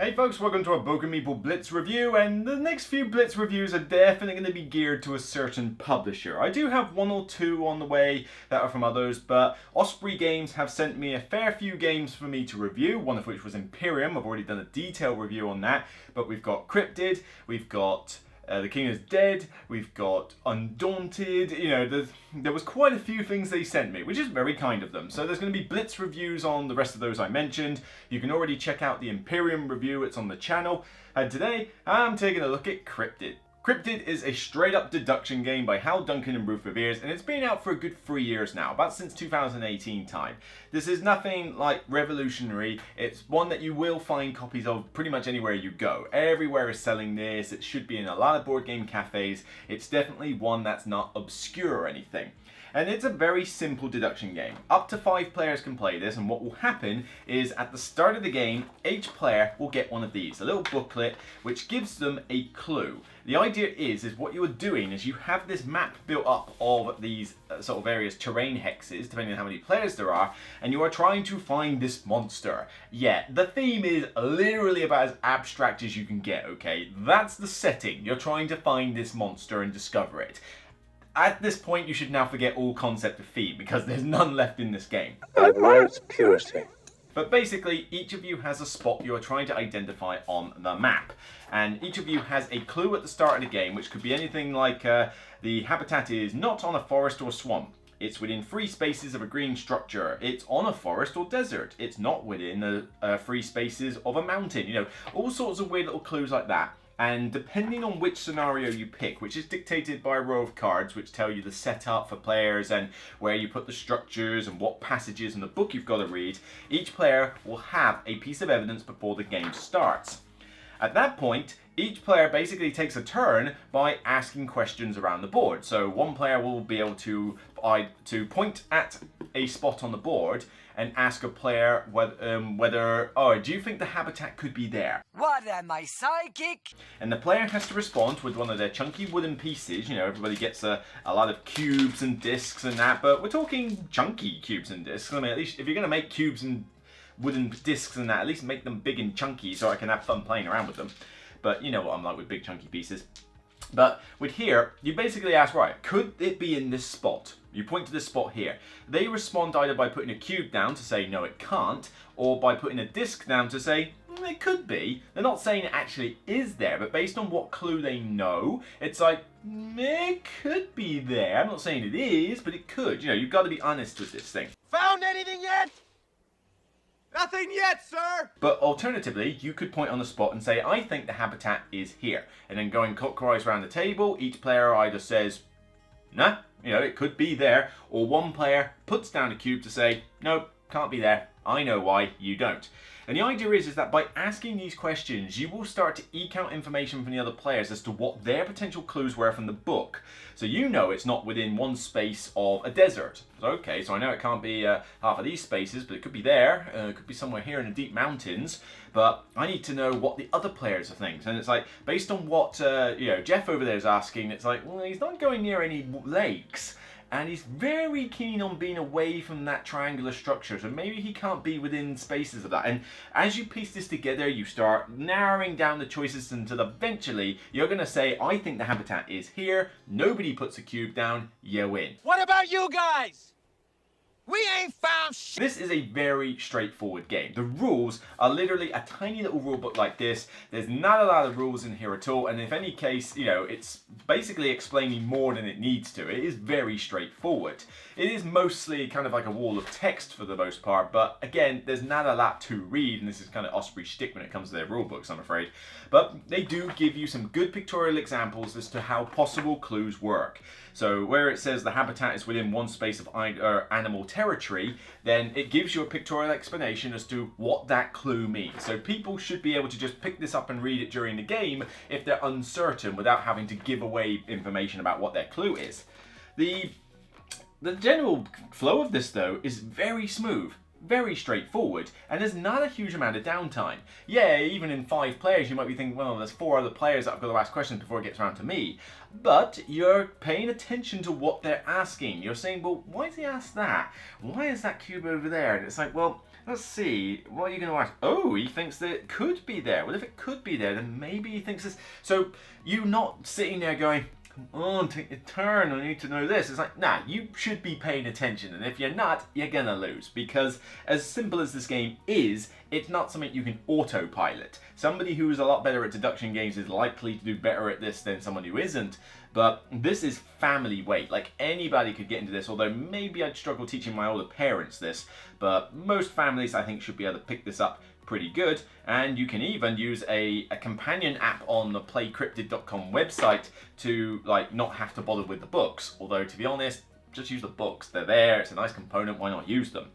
Hey folks, welcome to our Bogan Meeple Blitz review, and the next few Blitz reviews are definitely going to be geared to a certain publisher. I do have one or two on the way that are from others, but Osprey Games have sent me a fair few games for me to review, one of which was Imperium. I've already done a detailed review on that, but we've got Cryptid, we've got The King is Dead, we've got Undaunted, you know, there was quite a few things they sent me, which is very kind of them. So there's going to be Blitz reviews on the rest of those I mentioned. You can already check out the Imperium review, it's on the channel. And today, I'm taking a look at Cryptid. Cryptid is a straight-up deduction game by Hal Duncan and Ruth Reveres, and it's been out for a good 3 years now, about since 2018 time. This is nothing like revolutionary. It's one that you will find copies of pretty much anywhere you go. Everywhere is selling this. It should be in a lot of board game cafes. It's definitely one that's not obscure or anything. And it's a very simple deduction game. Up to 5 players can play this, and what will happen is at the start of the game, each player will get one of these, a little booklet which gives them a clue. The idea is what you're doing is you have this map built up of these sort of various terrain hexes, depending on how many players there are, and you are trying to find this monster. Yeah, the theme is literally about as abstract as you can get, okay? That's the setting. You're trying to find this monster and discover it. At this point, you should now forget all concept of theme, because there's none left in this game. I admire its purity. But basically, each of you has a spot you are trying to identify on the map. And each of you has a clue at the start of the game, which could be anything like the habitat is not on a forest or swamp. It's within 3 spaces of a green structure. It's on a forest or desert. It's not within the 3 spaces of a mountain. You know, all sorts of weird little clues like that. And depending on which scenario you pick, which is dictated by a row of cards which tell you the setup for players and where you put the structures and what passages in the book you've got to read, each player will have a piece of evidence before the game starts. At that point, each player basically takes a turn by asking questions around the board. So one player will be able to point at a spot on the board and ask a player whether, oh, do you think the habitat could be there? What am I, psychic? And the player has to respond with one of their chunky wooden pieces. You know, everybody gets a lot of cubes and discs and that, but we're talking chunky cubes and discs. I mean, at least if you're going to make cubes and wooden discs and that, at least make them big and chunky so I can have fun playing around with them. But you know what I'm like with big chunky pieces. But with here, you basically ask, right, could it be in this spot? You point to this spot here. They respond either by putting a cube down to say, no, it can't, or by putting a disc down to say, it could be. They're not saying it actually is there, but based on what clue they know, it's like, it could be there. I'm not saying it is, but it could. You know, you've got to be honest with this thing. Found anything yet? Nothing yet, sir! But alternatively, you could point on the spot and say, I think the habitat is here. And then going clockwise around the table, each player either says, nah, you know, it could be there, or one player puts down a cube to say, nope, can't be there. I know why, you don't. And the idea is that by asking these questions, you will start to ek out information from the other players as to what their potential clues were from the book. So you know it's not within 1 space of a desert. So, okay, so I know it can't be half of these spaces, but it could be there. It could be somewhere here in the deep mountains. But I need to know what the other players are thinking. And it's like, based on what you know, Jeff over there is asking, it's like, well, he's not going near any lakes. And he's very keen on being away from that triangular structure, so maybe he can't be within spaces of that. And as you piece this together, you start narrowing down the choices until eventually you're going to say, I think the habitat is here. Nobody puts a cube down, you win. What about you guys? We ain't found shit! This is a very straightforward game. The rules are literally a tiny little rule book like this. There's not a lot of rules in here at all, and if any case, you know, it's basically explaining more than it needs to. It is very straightforward. It is mostly kind of like a wall of text for the most part, but again, there's not a lot to read, and this is kind of Osprey shtick when it comes to their rule books, I'm afraid. But they do give you some good pictorial examples as to how possible clues work. So where it says the habitat is within 1 space of animal territory, then it gives you a pictorial explanation as to what that clue means. So people should be able to just pick this up and read it during the game if they're uncertain without having to give away information about what their clue is. The general flow of this though is very smooth. very straightforward, and there's not a huge amount of downtime. Yeah, even in 5 players, you might be thinking, well, there's 4 other players that I've got to ask questions before it gets around to me. But you're paying attention to what they're asking. You're saying, well, why does he ask that? Why is that cube over there? And it's like, well, let's see, what are you going to ask? Oh, he thinks that it could be there. Well, if it could be there, then maybe he thinks this. So you're not sitting there going, come on, take your turn, I need to know this. It's like, nah, you should be paying attention, and if you're not, you're gonna lose. Because as simple as this game is, it's not something you can autopilot. Somebody who's a lot better at deduction games is likely to do better at this than someone who isn't, but this is family weight. Like, anybody could get into this, although maybe I'd struggle teaching my older parents this, but most families I think should be able to pick this up pretty good. And you can even use a companion app on the playcryptid.com website to like not have to bother with the books, although to be honest, just use the books. They're there, it's a nice component, why not use them?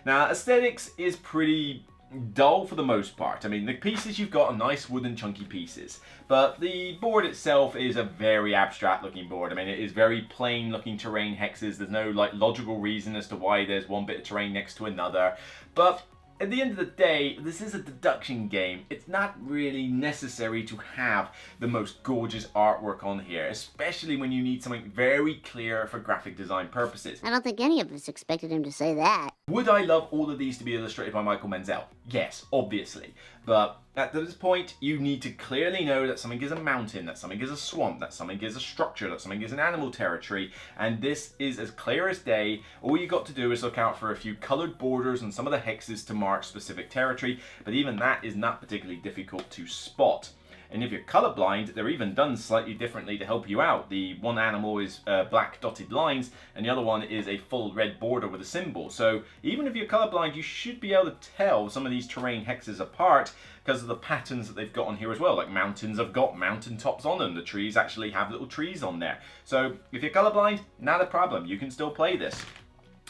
Now, aesthetics is pretty dull for the most part. I mean, the pieces you've got are nice wooden chunky pieces, but the board itself is a very abstract looking board. I mean, it is very plain looking terrain hexes. There's no like logical reason as to why there's one bit of terrain next to another, but at the end of the day, this is a deduction game. It's not really necessary to have the most gorgeous artwork on here, especially when you need something very clear for graphic design purposes. I don't think any of us expected him to say that. Would I love all of these to be illustrated by Michael Menzel? Yes, obviously. But at this point, you need to clearly know that something is a mountain, that something is a swamp, that something is a structure, that something is an animal territory, and this is as clear as day. All you got to do is look out for a few colored borders and some of the hexes to mark specific territory, but even that is not particularly difficult to spot. And if you're colorblind, they're even done slightly differently to help you out. The one animal is black dotted lines, and the other one is a full red border with a symbol. So even if you're colorblind, you should be able to tell some of these terrain hexes apart because of the patterns that they've got on here as well. Like mountains have got mountain tops on them. The trees actually have little trees on there. So if you're colorblind, not a problem. You can still play this.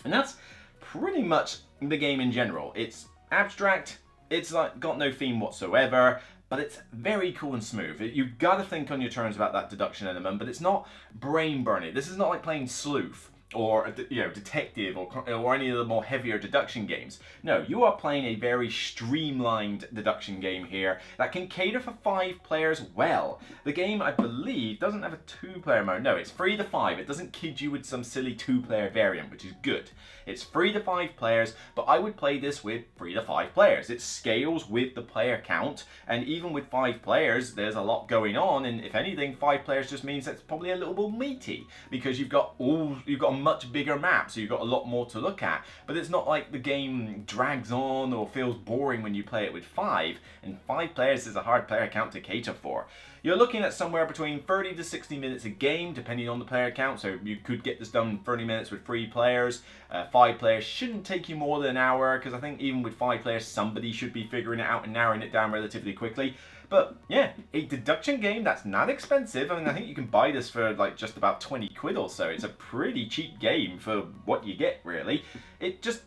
And that's pretty much the game in general. It's abstract. It's like got no theme whatsoever, but it's very cool and smooth. You've got to think on your terms about that deduction element, but it's not brain burning. This is not like playing Sleuth or Detective or any of the more heavier deduction games. No, you are playing a very streamlined deduction game here that can cater for 5 players well. The game, I believe, doesn't have a 2-player mode. No, it's 3 to 5. It doesn't kid you with some silly 2-player variant, which is good. It's 3 to 5 players, but I would play this with 3 to 5 players. It scales with the player count, and even with 5 players, there's a lot going on, and if anything, 5 players just means it's probably a little bit meaty, because you've got a much bigger map, so you've got a lot more to look at. But it's not like the game drags on or feels boring when you play it with 5, and 5 players is a hard player count to cater for. You're looking at somewhere between 30 to 60 minutes a game, depending on the player count, so you could get this done in 30 minutes with 3 players. 5 players shouldn't take you more than an hour, because I think even with 5 players, somebody should be figuring it out and narrowing it down relatively quickly. But yeah, a deduction game that's not expensive. I mean, I think you can buy this for like just about 20 quid or so. It's a pretty cheap game for what you get, really. It just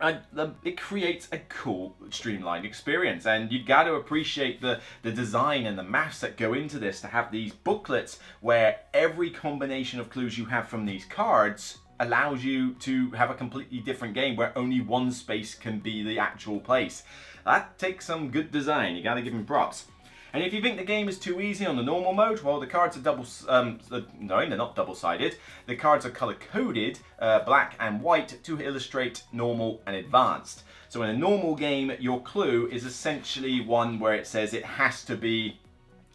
it creates a cool, streamlined experience, and you got to appreciate the design and the maths that go into this to have these booklets where every combination of clues you have from these cards allows you to have a completely different game where only one space can be the actual place. That takes some good design. You got to give them props. And if you think the game is too easy on the normal mode, well, the cards are no, they're not double-sided. The cards are color-coded, black and white, to illustrate normal and advanced. So in a normal game, your clue is essentially one where it says it has to be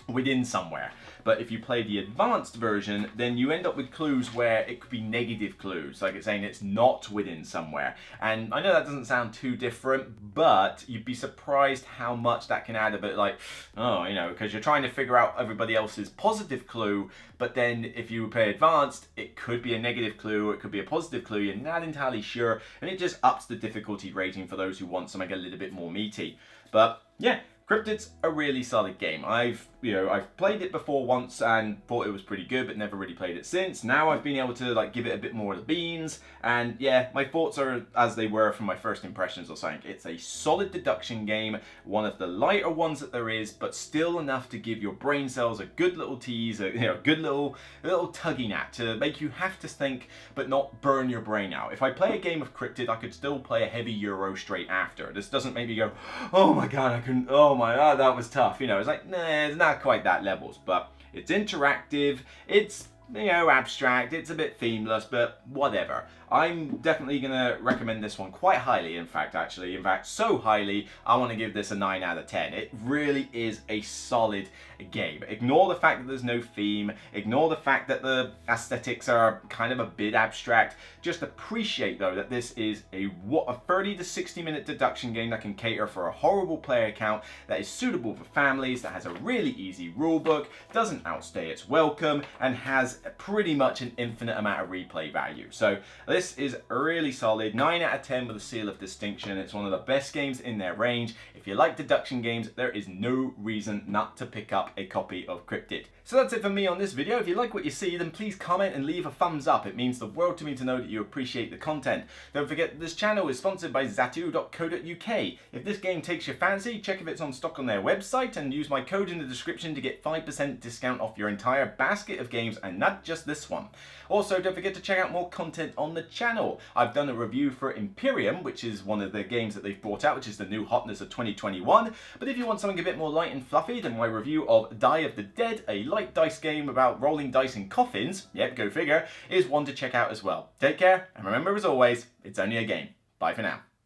within somewhere. But if you play the advanced version, then you end up with clues where it could be negative clues, like it's saying it's not within somewhere. And I know that doesn't sound too different, but you'd be surprised how much that can add a bit like, oh, you know, because you're trying to figure out everybody else's positive clue, but then if you play advanced, it could be a negative clue or it could be a positive clue, you're not entirely sure, and it just ups the difficulty rating for those who want something a little bit more meaty. But yeah, Cryptid's a really solid game. I've I've played it before once and thought it was pretty good, but never really played it since. Now I've been able to like give it a bit more of the beans, and yeah, my thoughts are as they were from my first impressions or something. It's a solid deduction game, one of the lighter ones that there is, but still enough to give your brain cells a good little tease, a good little tugging at to make you have to think, but not burn your brain out. If I play a game of Cryptid, I could still play a heavy Euro straight after. This doesn't make me go, oh my god, I couldn't. Oh my god, that was tough. It's like, nah, it's not quite that levels, but it's interactive, it's abstract, it's a bit themeless, but whatever. I'm definitely gonna recommend this one quite highly, in fact, so highly, I want to give this a 9 out of 10. It really is a solid game. Ignore the fact that there's no theme, ignore the fact that the aesthetics are kind of a bit abstract. Just appreciate though that this is a 30 to 60 minute deduction game that can cater for a horrible player count, that is suitable for families, that has a really easy rulebook, doesn't outstay its welcome, and has pretty much an infinite amount of replay value. So this is really solid, 9 out of 10 with a seal of distinction. It's one of the best games in their range. If you like deduction games, there is no reason not to pick up a copy of Cryptid. So that's it for me on this video. If you like what you see, then please comment and leave a thumbs up. It means the world to me to know that you appreciate the content. Don't forget that this channel is sponsored by Zatu.co.uk. If this game takes your fancy, check if it's on stock on their website and use my code in the description to get 5% discount off your entire basket of games, and not just this one. Also, don't forget to check out more content on the channel. I've done a review for Imperium, which is one of the games that they've brought out, which is the new hotness of 2021. But if you want something a bit more light and fluffy, then my review of Die of the Dead, a light dice game about rolling dice in coffins, yep, go figure, is one to check out as well. Take care, and remember as always, it's only a game. Bye for now.